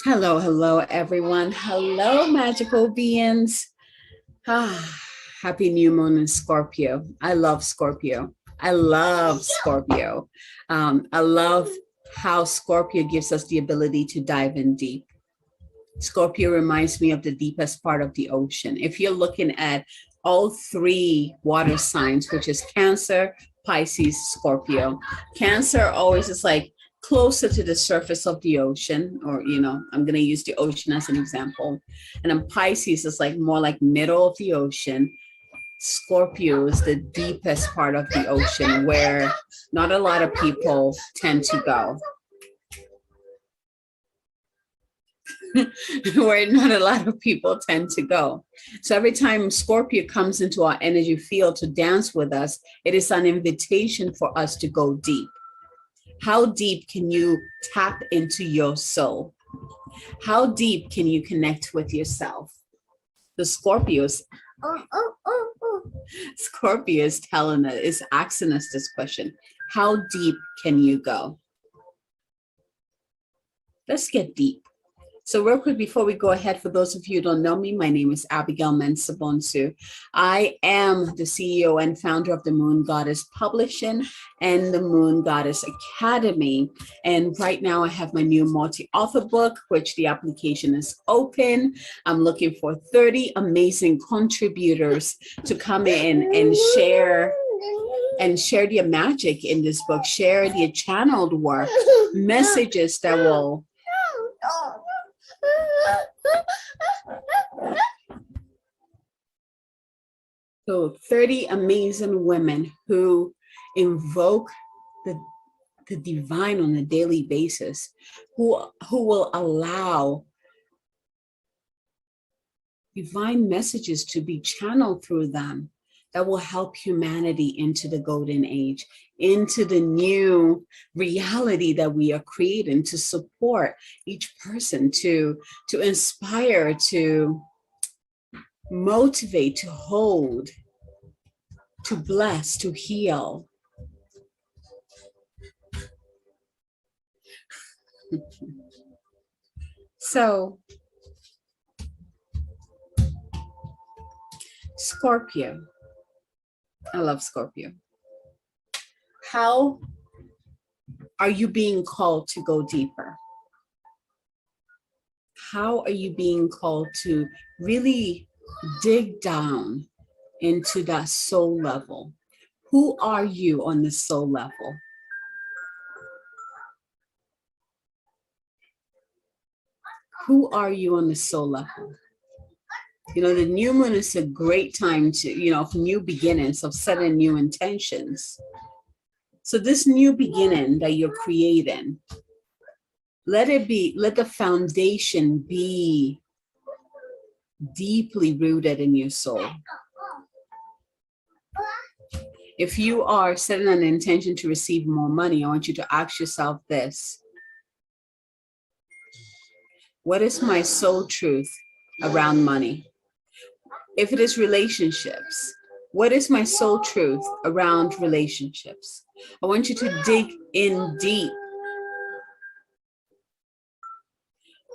Hello, hello, everyone. Hello, magical beings. Happy new moon in Scorpio. I love Scorpio. I love Scorpio. I love how Scorpio gives us the ability to dive in deep. Scorpio reminds me of the deepest part of the ocean. If you're looking at all three water signs, which is Cancer, Pisces, Scorpio, Cancer always is like closer to the surface of the ocean, or, I'm going to use the ocean as an example. And then Pisces is like more like middle of the ocean. Scorpio is the deepest part of the ocean where not a lot of people tend to go. Where not a lot of people tend to go. So every time Scorpio comes into our energy field to dance with us, it is an invitation for us to go deep. How deep can you tap into your soul? How deep can you connect with yourself? The Scorpios, Scorpio is telling us, is asking us this question. How deep can you go? Let's get deep. So real quick, before we go ahead, for those of you who don't know me, my name is Abigail Mensah-Bonsu. I am the CEO and founder of the Moon Goddess Publishing and the Moon Goddess Academy. And right now I have my new multi-author book, which the application is open. I'm looking for 30 amazing contributors to come in and share their magic in this book, share their channeled work, messages that will So 30 amazing women who invoke the divine on a daily basis, who will allow divine messages to be channeled through them that will help humanity into the golden age, into the new reality that we are creating, to support each person, to inspire, to motivate, to hold, to bless, to heal. So, Scorpio. I love Scorpio. How are you being called to go deeper? How are you being called to really dig down into that soul level? Who are you on the soul level? Who are you on the soul level? The new moon is a great time to, for new beginnings, of setting new intentions. So this new beginning that you're creating, let the foundation be deeply rooted in your soul. If you are setting an intention to receive more money, I want you to ask yourself this. What is my soul truth around money? If it is relationships, what is my soul truth around relationships? I want you to dig in deep.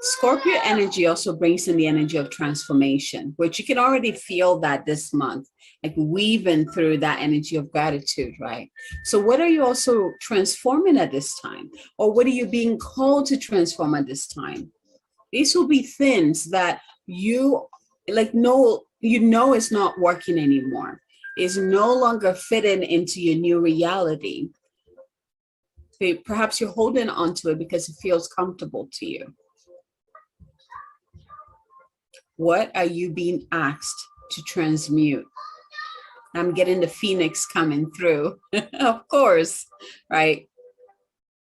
Scorpio energy also brings in the energy of transformation, which you can already feel that this month, like weaving through that energy of gratitude, right? So what are you also transforming at this time? Or what are you being called to transform at this time? These will be things that you it's not working anymore. It's no longer fitting into your new reality. Perhaps you're holding on to it because it feels comfortable to you. What are you being asked to transmute? I'm getting the phoenix coming through, of course, right?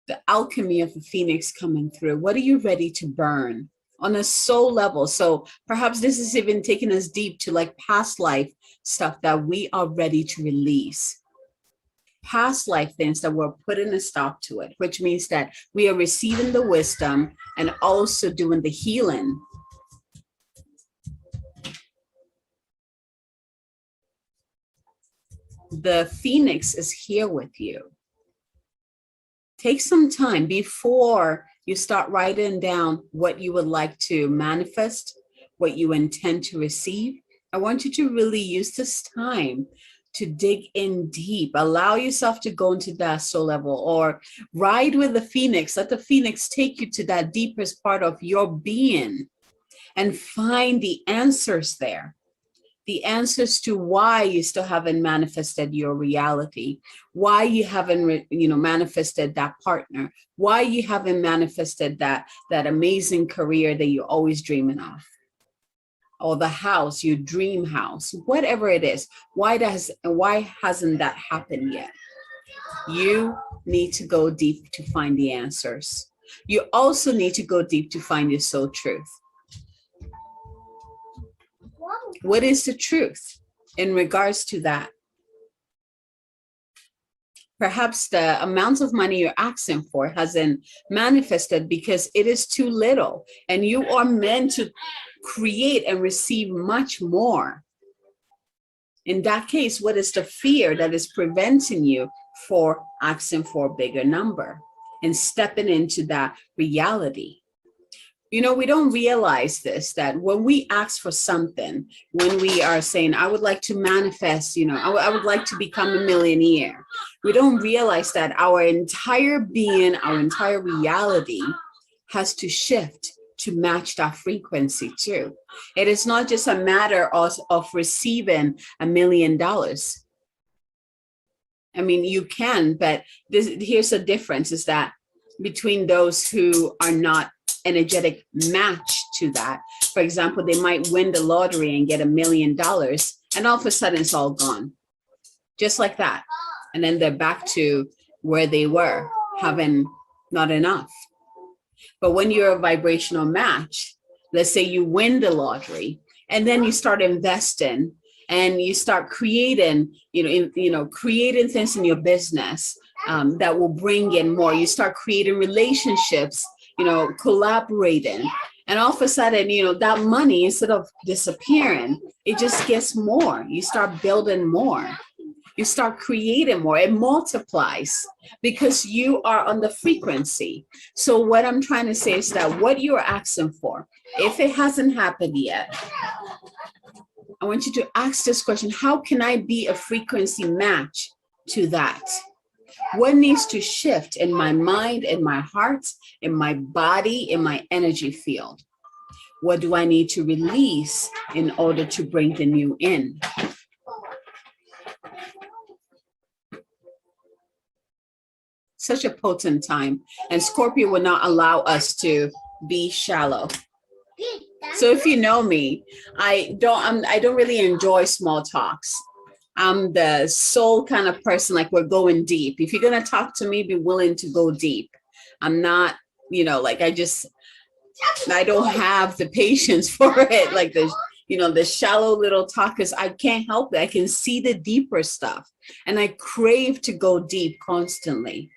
The alchemy of the phoenix coming through. What are you ready to burn on a soul level? So perhaps this is even taking us deep to like past life stuff that we are ready to release. Past life things that we're putting a stop to it, which means that we are receiving the wisdom and also doing the healing. The phoenix is here with you. Take some time before You start writing down what you would like to manifest, what you intend to receive. I want you to really use this time to dig in deep. Allow yourself to go into that soul level, or ride with the phoenix. Let the phoenix take you to that deepest part of your being and find the answers there. The answers to why you still haven't manifested your reality, why you haven't, manifested that partner, why you haven't manifested that amazing career that you're always dreaming of, or the house, your dream house, whatever it is. Why hasn't that happened yet? You need to go deep to find the answers. You also need to go deep to find your soul truth. What is the truth in regards to that? Perhaps the amount of money you're asking for hasn't manifested because it is too little, and you are meant to create and receive much more. In that case, what is the fear that is preventing you for asking for a bigger number and stepping into that reality? We don't realize this, that when we ask for something, when we are saying, I would like to manifest, I would like to become a millionaire, we don't realize that our entire being, our entire reality has to shift to match that frequency too. It is not just a matter of receiving $1 million. I mean, you can, but here's the difference, is that between those who are not energetic match to that. For example, they might win the lottery and get $1 million, and all of a sudden it's all gone. Just like that. And then they're back to where they were, having not enough. But when you're a vibrational match, let's say you win the lottery, and then you start investing and you start creating, creating things in your business that will bring in more. You start creating relationships, collaborating. And all of a sudden, that money, instead of disappearing, it just gets more. You start building more. You start creating more. It multiplies because you are on the frequency. So what I'm trying to say is that what you're asking for, if it hasn't happened yet, I want you to ask this question: how can I be a frequency match to that? What needs to shift in my mind, in my heart, in my body, in my energy field? What do I need to release in order to bring the new in? Such a potent time. And Scorpio will not allow us to be shallow. So if you know me, I don't really enjoy small talks. I'm the soul kind of person, like we're going deep. If you're going to talk to me, be willing to go deep. I'm not, I don't have the patience for it. Like the shallow little talkers, I can't help it. I can see the deeper stuff, and I crave to go deep constantly.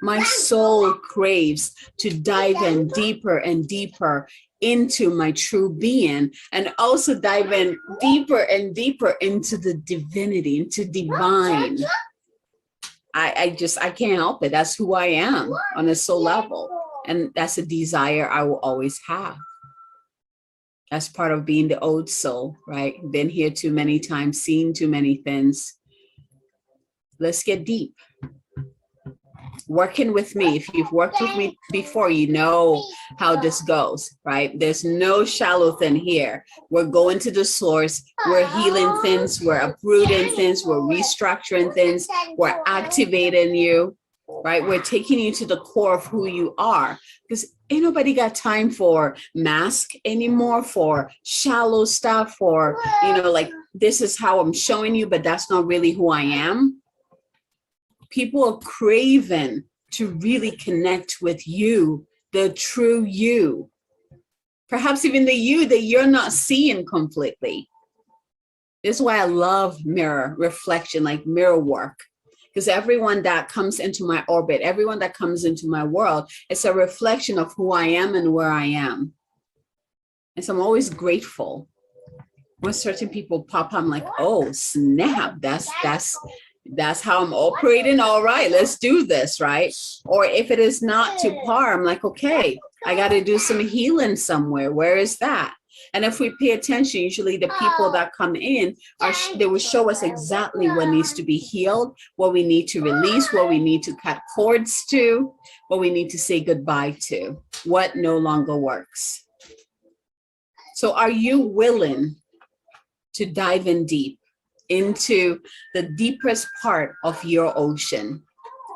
My soul craves to dive in deeper and deeper into my true being, and also dive in deeper and deeper into the divinity, into divine. I can't help it. That's who I am on a soul level. And that's a desire I will always have. That's part of being the old soul, right? Been here too many times, seen too many things. Let's get deep. Working with me, if you've worked with me before, you know how this goes, right? There's no shallow thing here. We're going to the source. We're healing things. We're uprooting things. We're restructuring things. We're activating you, right? We're taking you to the core of who you are, because ain't nobody got time for mask anymore, for shallow stuff, for, like, this is how I'm showing you, but that's not really who I am. People are craving to really connect with you, the true you. Perhaps even the you that you're not seeing completely. This is why I love mirror reflection, like mirror work. Because everyone that comes into my orbit, everyone that comes into my world, it's a reflection of who I am and where I am. And so I'm always grateful when certain people pop up. I'm like, oh, snap, that's That's how I'm operating. All right, let's do this, right? Or if it is not to par, I'm like, okay, I got to do some healing somewhere. Where is that? And if we pay attention, usually the people that come in they will show us exactly what needs to be healed, what we need to release, what we need to cut cords to, what we need to say goodbye to, what no longer works. So are you willing to dive in deep into the deepest part of your ocean?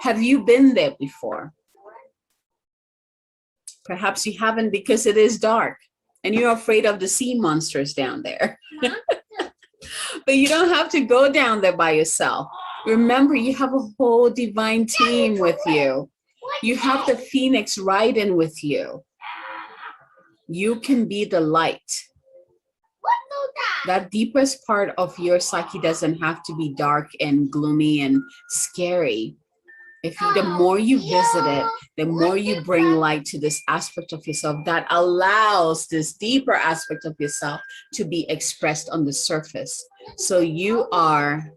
Have you been there before? Perhaps you haven't because it is dark and you're afraid of the sea monsters down there. But you don't have to go down there by yourself. Remember, you have a whole divine team with you. You have the phoenix riding with you. You can be the light. That deepest part of your psyche doesn't have to be dark and gloomy and scary. The more you visit it, the more you bring light to this aspect of yourself that allows this deeper aspect of yourself to be expressed on the surface. So you are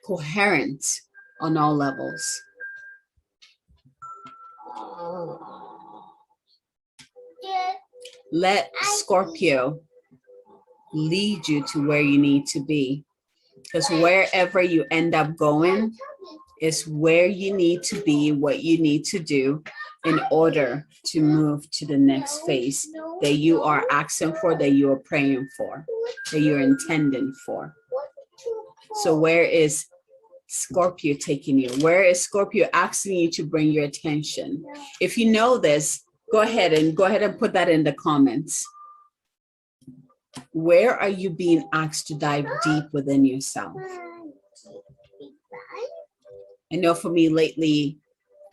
coherent on all levels. Let Scorpio lead you to where you need to be, because wherever you end up going is where you need to be, what you need to do in order to move to the next phase that you are asking for, that you are praying for, that you're intending for. So where is Scorpio taking you? Where is Scorpio asking you to bring your attention? If you know this, go ahead and put that in the comments. Where are you being asked to dive deep within yourself? I know for me lately,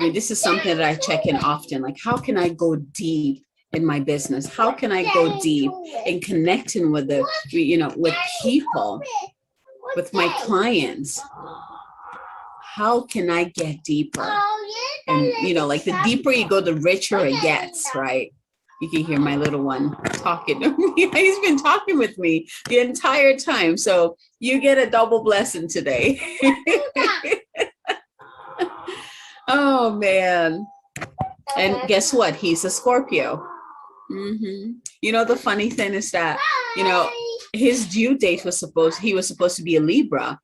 this is something that I check in often, like how can I go deep in my business? How can I go deep in connecting with with people, with my clients? How can I get deeper? And like the deeper you go, the richer it gets, right? You can hear my little one talking to me. He's been talking with me the entire time. So you get a double blessing today. Oh, man. And guess what? He's a Scorpio. The funny thing is that, his due date he was supposed to be a Libra.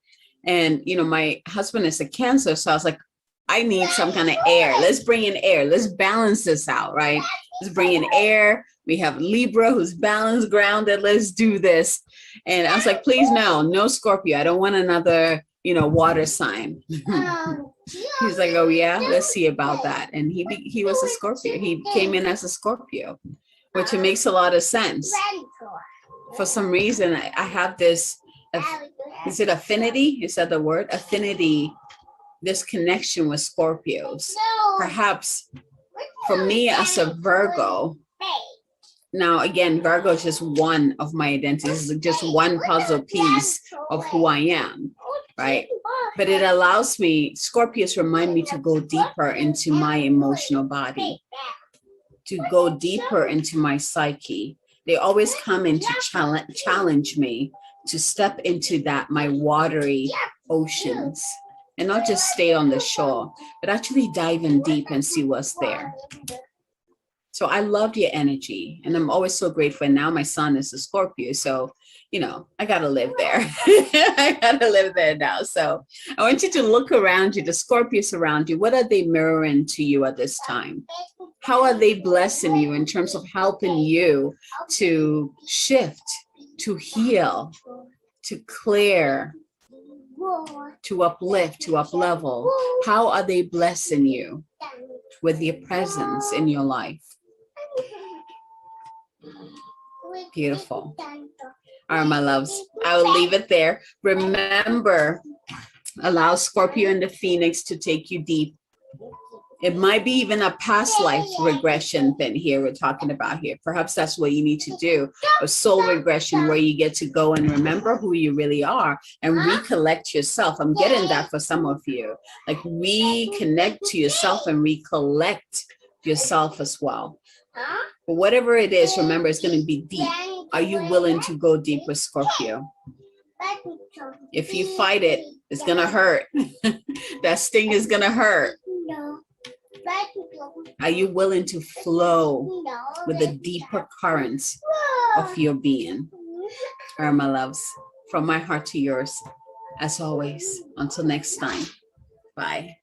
And, my husband is a Cancer. So I was like, I need some kind of air. Let's bring in air. Let's balance this out, right? Let's bring in air. We have Libra who's balanced, grounded. Let's do this. And I was like, please, no Scorpio. I don't want another, water sign. He's like, oh yeah, let's see about that. And he was a Scorpio. He came in as a Scorpio, which it makes a lot of sense. For some reason, I have this, is it affinity? Is that the word? Affinity, this connection with Scorpios. Perhaps for me as a Virgo, now again, Virgo is just one of my identities, it's just one puzzle piece of who I am, right? But it allows me, Scorpios remind me to go deeper into my emotional body, to go deeper into my psyche. They always come in to challenge me to step into my watery oceans and not just stay on the shore, but actually dive in deep and see what's there. So I love your energy, and I'm always so grateful. And now my son is a Scorpio, so I gotta live there. I gotta live there now. So I want you to look around you, the Scorpios around you. What are they mirroring to you at this time? How are they blessing you in terms of helping you to shift, to heal, to clear, to uplift, to up-level? How are they blessing you with your presence in your life? Beautiful. All right, my loves, I will leave it there. Remember, allow Scorpio and the Phoenix to take you deep. It might be even a past life regression thing here we're talking about here. Perhaps that's what you need to do, a soul regression where you get to go and remember who you really are and recollect yourself. I'm getting that for some of you. Like reconnect to yourself and recollect yourself as well. But whatever it is, remember, it's going to be deep. Are you willing to go deep with Scorpio? If you fight it, it's gonna hurt. That sting is gonna hurt. Are you willing to flow with the deeper currents of your being? All right, my loves, from my heart to yours, as always, until next time, bye.